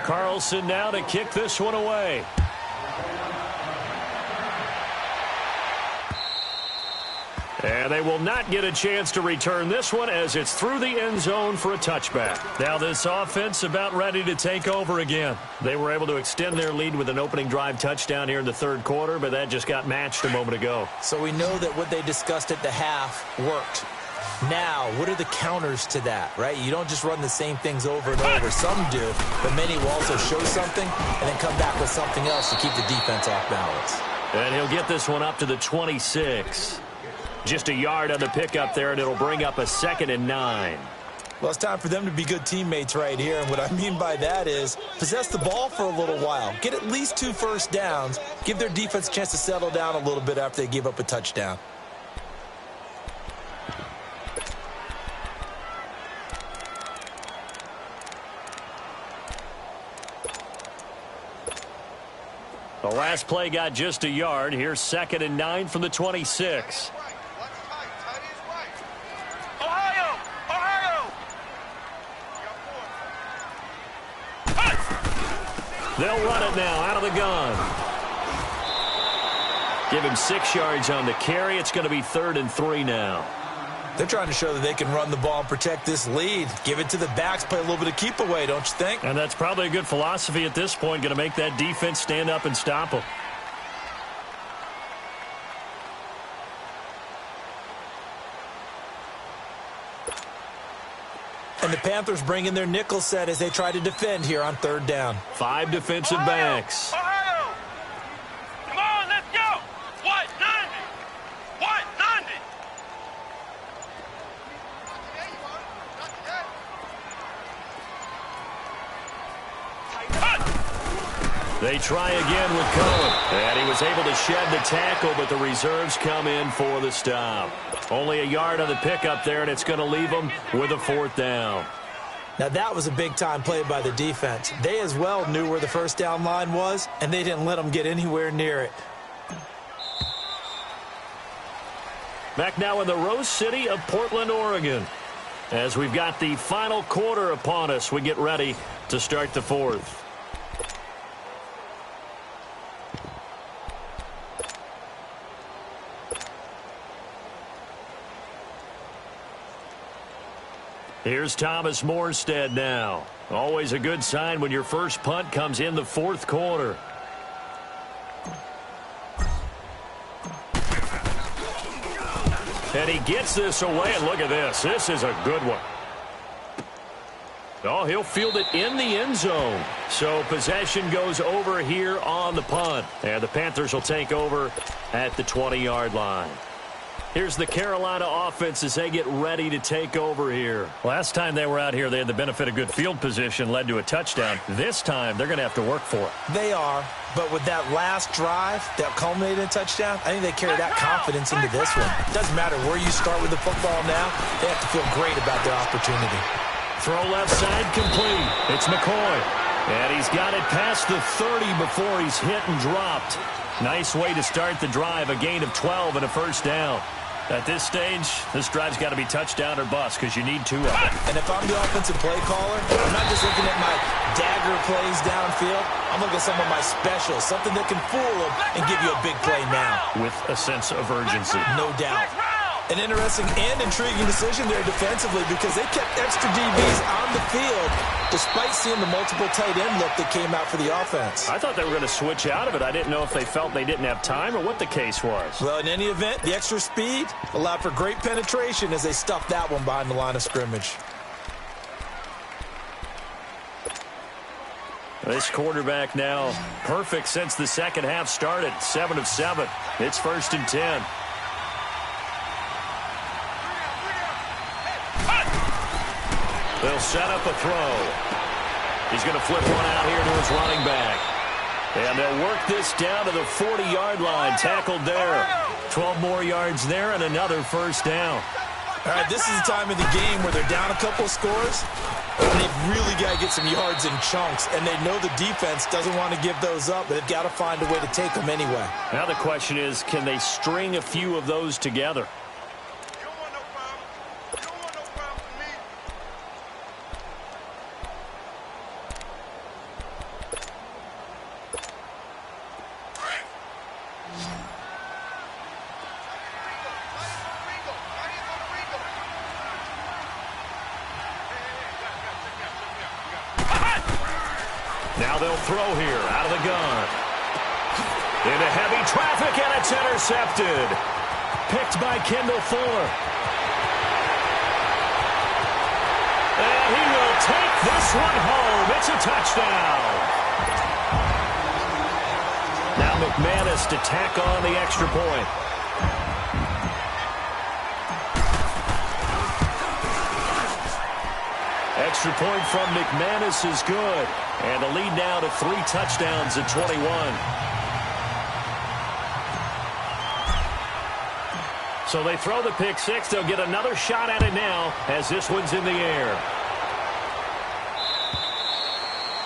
Carlson now to kick this one away. And they will not get a chance to return this one as it's through the end zone for a touchback. Now this offense about ready to take over again. They were able to extend their lead with an opening drive touchdown here in the third quarter, but that just got matched a moment ago. So we know that what they discussed at the half worked. Now, what are the counters to that, right? You don't just run the same things over and over. Some do, but many will also show something and then come back with something else to keep the defense off balance. And he'll get this one up to the 26. Just a yard on the pickup there, and it'll bring up a 2nd and 9. Well, it's time for them to be good teammates right here, and what I mean by that is possess the ball for a little while. Get at least 2 first downs. Give their defense a chance to settle down a little bit after they give up a touchdown. The last play got just a yard. Here's 2nd and 9 from the 26. They'll run it now out of the gun. Give him 6 yards on the carry. It's going to be 3rd and 3 now. They're trying to show that they can run the ball and protect this lead. Give it to the backs, play a little bit of keep away, don't you think? And that's probably a good philosophy at this point, going to make that defense stand up and stop them. And the Panthers bring in their nickel set as they try to defend here on 3rd down. 5 defensive backs. Ohio! Come on, let's go! What? 90! What? 90! They try again with Cohen. And he was able to shed the tackle, but the reserves come in for the stop. Only a yard on the pickup there, and it's going to leave them with a 4th down. Now that was a big-time play by the defense. They as well knew where the first down line was, and they didn't let them get anywhere near it. Back now in the Rose City of Portland, Oregon. As we've got the final quarter upon us, we get ready to start the 4th. Here's Thomas Morstead now. Always a good sign when your first punt comes in the 4th quarter. And he gets this away, and look at this. This is a good one. Oh, he'll field it in the end zone. So possession goes over here on the punt. And the Panthers will take over at the 20-yard line. Here's the Carolina offense as they get ready to take over here. Last time they were out here, they had the benefit of good field position, led to a touchdown. This time, they're going to have to work for it. They are, but with that last drive that culminated in a touchdown, I think they carry that confidence into this one. It doesn't matter where you start with the football now. They have to feel great about their opportunity. Throw left side complete. It's McCoy. And he's got it past the 30 before he's hit and dropped. Nice way to start the drive, a gain of 12 and a first down. At this stage, this drive's got to be touchdown or bust because you need 2 of them. And if I'm the offensive play caller, I'm not just looking at my dagger plays downfield. I'm looking at some of my specials, something that can fool them and give you a big play now. With a sense of urgency. No doubt. An interesting and intriguing decision there defensively because they kept extra DBs on the field despite seeing the multiple tight end look that came out for the offense. I thought they were going to switch out of it. I didn't know if they felt they didn't have time or what the case was. Well, in any event, the extra speed allowed for great penetration as they stuffed that one behind the line of scrimmage. This quarterback now perfect since the second half started. 7 of 7. It's 1st and 10. They'll set up a throw. He's going to flip one out here to his running back. And they'll work this down to the 40-yard line. Tackled there. 12 more yards there and another first down. All right, this is the time of the game where they're down a couple scores. And they've really got to get some yards in chunks. And they know the defense doesn't want to give those up, but they've got to find a way to take them anyway. Now the question is, can they string a few of those together? Now they'll throw here out of the gun. Into heavy traffic, and it's intercepted. Picked by Kendall Fuller. And he will take this one home. It's a touchdown. Now McManus to tack on the extra point. Extra point from McManus is good. And the lead now to 3 touchdowns at 21. So they throw the pick six. They'll get another shot at it now as this one's in the air.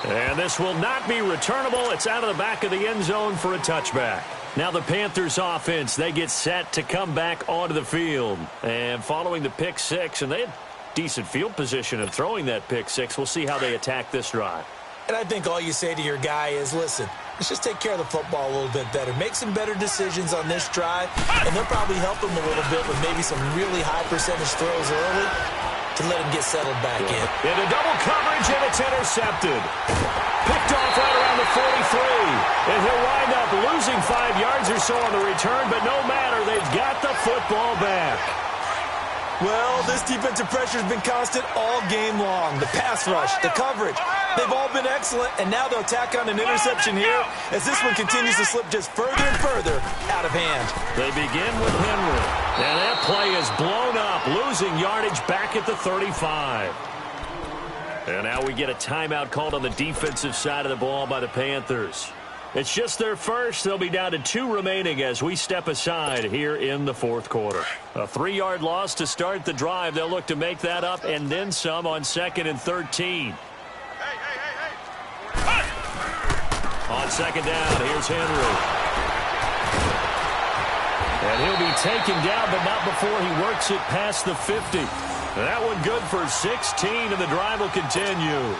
And this will not be returnable. It's out of the back of the end zone for a touchback. Now the Panthers offense, they get set to come back onto the field. And following the pick six, and they had decent field position in throwing that pick six. We'll see how they attack this drive. And I think all you say to your guy is, listen, let's just take care of the football a little bit better. Make some better decisions on this drive, and they'll probably help him a little bit with maybe some really high percentage throws early to let him get settled back in. Into double coverage, and it's intercepted. Picked off right around the 43. And he'll wind up losing 5 yards or so on the return, but no matter, they've got the football back. Well, this defensive pressure has been constant all game long. The pass rush, the coverage, they've all been excellent, and now they'll tack on an interception here as this one continues to slip just further and further out of hand. They begin with Henry, and that play is blown up, losing yardage back at the 35. And now we get a timeout called on the defensive side of the ball by the Panthers. It's just their first. They'll be down to 2 remaining as we step aside here in the fourth quarter. A 3-yard loss to start the drive. They'll look to make that up and then some on 2nd and 13. On 2nd down, here's Henry. And he'll be taken down, but not before he works it past the 50. That one good for 16, and the drive will continue.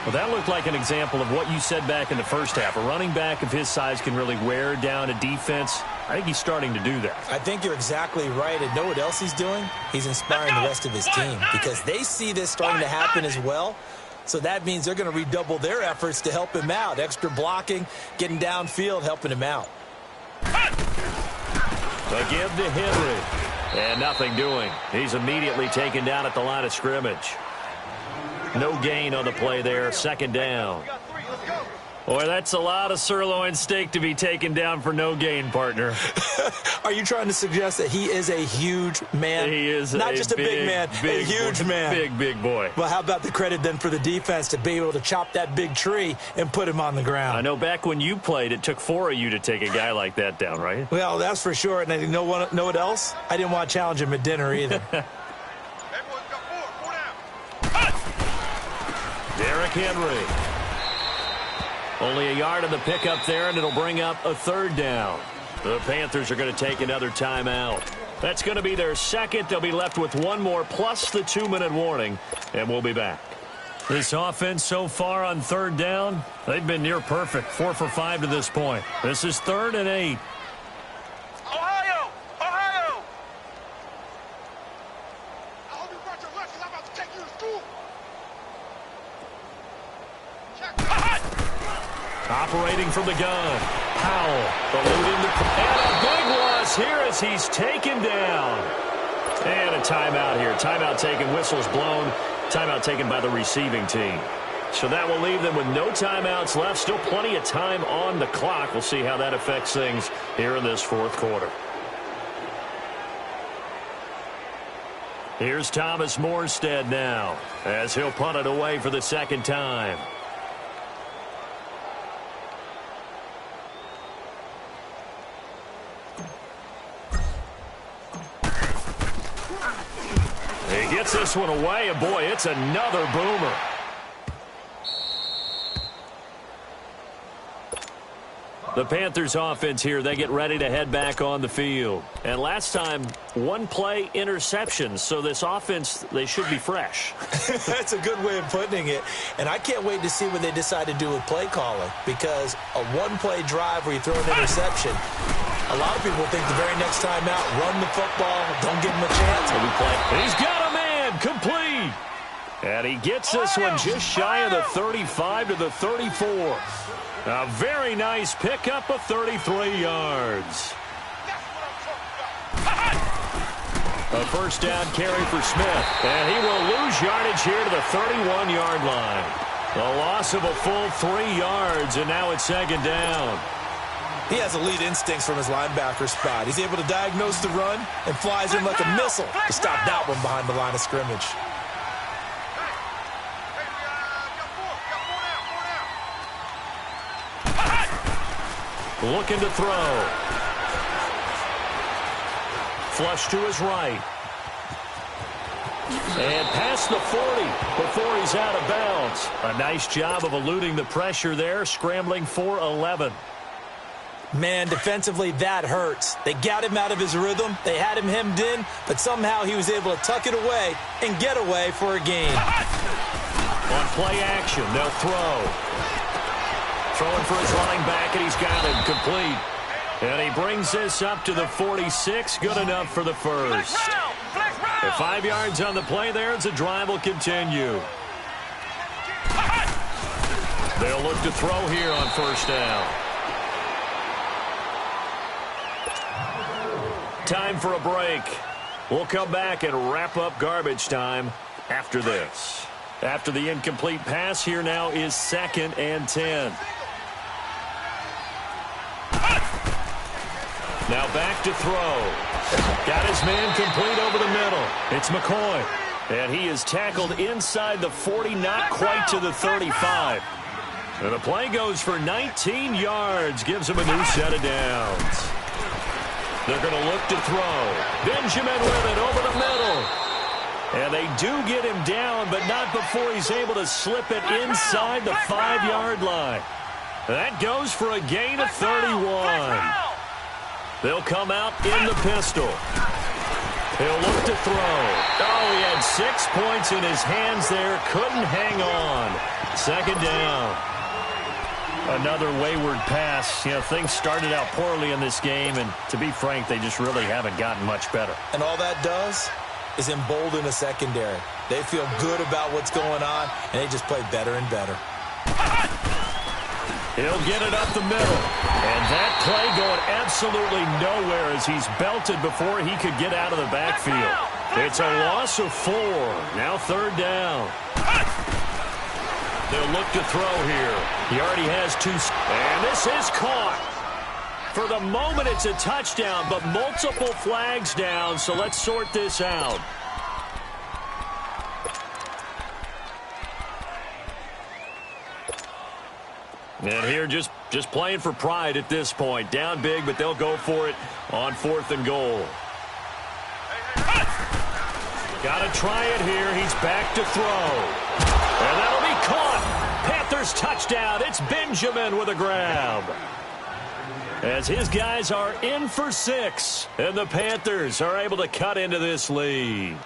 Well, that looked like an example of what you said back in the first half. A running back of his size can really wear down a defense. I think he's starting to do that. I think you're exactly right. And know what else he's doing? He's inspiring the rest of his team because they see this starting to happen as well. So that means they're going to redouble their efforts to help him out. Extra blocking, getting downfield, helping him out. Again to Henry. And nothing doing. He's immediately taken down at the line of scrimmage. No gain on the play there. 2nd down. Boy, that's a lot of sirloin steak to be taken down for no gain, partner. Are you trying to suggest that he is a huge man? He is not just a big man, a huge man. Big boy. Well, how about the credit then for the defense to be able to chop that big tree and put him on the ground? I know back when you played, it took 4 of you to take a guy like that down, right? Well, that's for sure. And you know what else? I didn't want to challenge him at dinner either. Derrick Henry. Only a yard on the pickup there, and it'll bring up a 3rd down. The Panthers are going to take another timeout. That's going to be their second. They'll be left with 1 more plus the 2-minute warning, and we'll be back. This offense so far on 3rd down, they've been near perfect. 4 for 5 to this point. This is 3rd and 8. Ohio! Ohio! I hope you brought your lunch because I'm about to take you to school. Operating from the gun. Powell eluding the... And a big loss here as he's taken down. And a timeout here. Timeout taken, whistles blown. Timeout taken by the receiving team. So that will leave them with no timeouts left. Still plenty of time on the clock. We'll see how that affects things here in this fourth quarter. Here's Thomas Morstead now as he'll punt it away for the 2nd time. He gets this one away, and boy, it's another boomer. The Panthers offense here, they get ready to head back on the field. And last time, 1-play interceptions. So this offense, they should be fresh. That's a good way of putting it. And I can't wait to see what they decide to do with play calling. Because a 1-play drive where you throw an interception, a lot of people think the very next time out, run the football, don't give him a chance. He's got a man, complete. And he gets this one just shy of the 35 to the 34. A very nice pickup of 33 yards. A first down carry for Smith. And he will lose yardage here to the 31-yard line. A loss of a full 3 yards, and now it's second down. He has elite instincts from his linebacker spot. He's able to diagnose the run and flies in like a missile to stop that one behind the line of scrimmage. Looking to throw. Flush to his right. And past the 40 before he's out of bounds. A nice job of eluding the pressure there, scrambling for 11. Man, defensively, that hurts. They got him out of his rhythm. They had him hemmed in, but somehow he was able to tuck it away and get away for a gain. On play action, they'll throw. Throwing for his running back, and he's got him complete. And he brings this up to the 46. Good enough for the first. At 5 yards on the play there, as the drive will continue. They'll look to throw here on first down. Time for a break. We'll come back and wrap up garbage time after this. After the incomplete pass, here now is 2nd and 10. Now back to throw. Got his man complete over the middle. It's McCoy. And he is tackled inside the 40, not quite to the 35. And the play goes for 19 yards. Gives him a new set of downs. They're going to look to throw. Benjamin with it over the middle. And they do get him down, but not before he's able to slip it inside the 5-yard line. That goes for a gain of 31. They'll come out in the pistol. He'll look to throw. Oh, he had 6 points in his hands there. Couldn't hang on. Second down. Another wayward pass. You know, things started out poorly in this game, and to be frank, they just really haven't gotten much better. And all that does is embolden a secondary. They feel good about what's going on, and they just play better and better. He'll get it up the middle. And that play going absolutely nowhere as he's belted before he could get out of the backfield. It's a loss of 4. Now third down. They'll look to throw here. He already has 2. And this is caught. For the moment, it's a touchdown, but multiple flags down, so let's sort this out. And here just playing for pride at this point. Down big, but they'll go for it on 4th and goal. Got to try it here. He's back to throw. And that'll be caught. Panthers touchdown. It's Benjamin with a grab. As his guys are in for 6. And the Panthers are able to cut into this lead.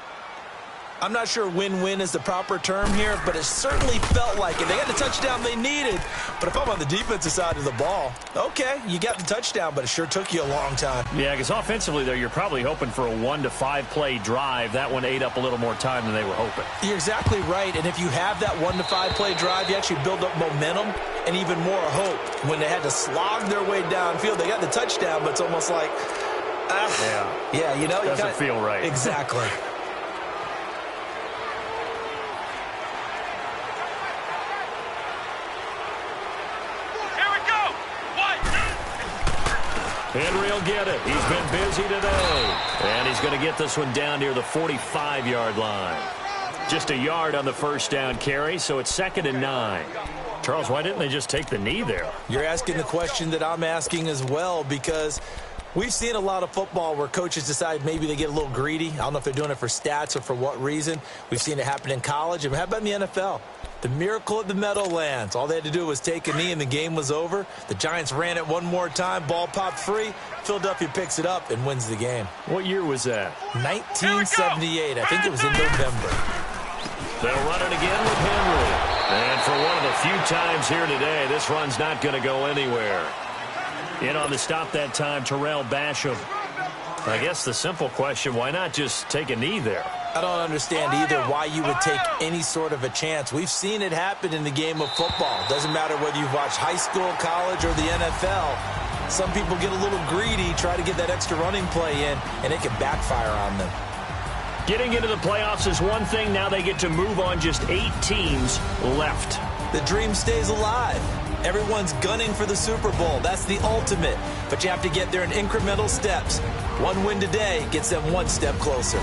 I'm not sure win-win is the proper term here, but it certainly felt like it. They got the touchdown they needed, but if I'm on the defensive side of the ball, okay, you got the touchdown, but it sure took you a long time. Yeah, because offensively, though, you're probably hoping for a 1 to 5 play drive. That one ate up a little more time than they were hoping. You're exactly right, and if you have that 1 to 5 play drive, you actually build up momentum and even more hope. When they had to slog their way downfield, they got the touchdown, but it's almost like, yeah, you know, doesn't feel right. Exactly. Henry will get it. He's been busy today. And he's going to get this one down near the 45-yard line. Just a yard on the first down carry, so it's 2nd and 9. Charles, why didn't they just take the knee there? You're asking the question that I'm asking as well, because we've seen a lot of football where coaches decide maybe they get a little greedy. I don't know if they're doing it for stats or for what reason. We've seen it happen in college. And how about in the NFL? The miracle at the Meadowlands. All they had to do was take a knee and the game was over. The Giants ran it one more time. Ball popped free. Philadelphia picks it up and wins the game. What year was that? 1978. I think it was in November. They'll run it again with Henry. And for one of the few times here today, this run's not going to go anywhere. In on the stop that time, Terrell Basham. I guess the simple question, why not just take a knee there? I don't understand either why you would take any sort of a chance. We've seen it happen in the game of football. Doesn't matter whether you've watched high school, college, or the NFL. Some people get a little greedy, try to get that extra running play in, and it can backfire on them. Getting into the playoffs is one thing. Now they get to move on. Just 8 teams left. The dream stays alive. Everyone's gunning for the Super Bowl. That's the ultimate. But you have to get there in incremental steps. One win today gets them one step closer.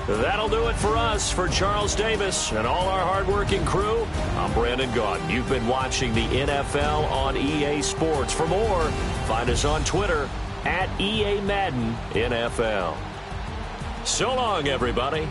That'll do it for us. For Charles Davis and all our hardworking crew, I'm Brandon Gaudin. You've been watching the NFL on EA Sports. For more, find us on Twitter at EA Madden NFL. So long, everybody.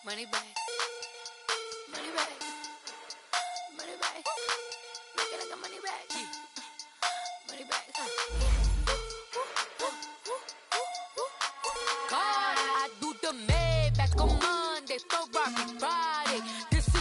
Money bag. Money bag. Money bag. Make it like a money bag. Money bag. God, I do the Maybach on Monday, Ferrari Friday. This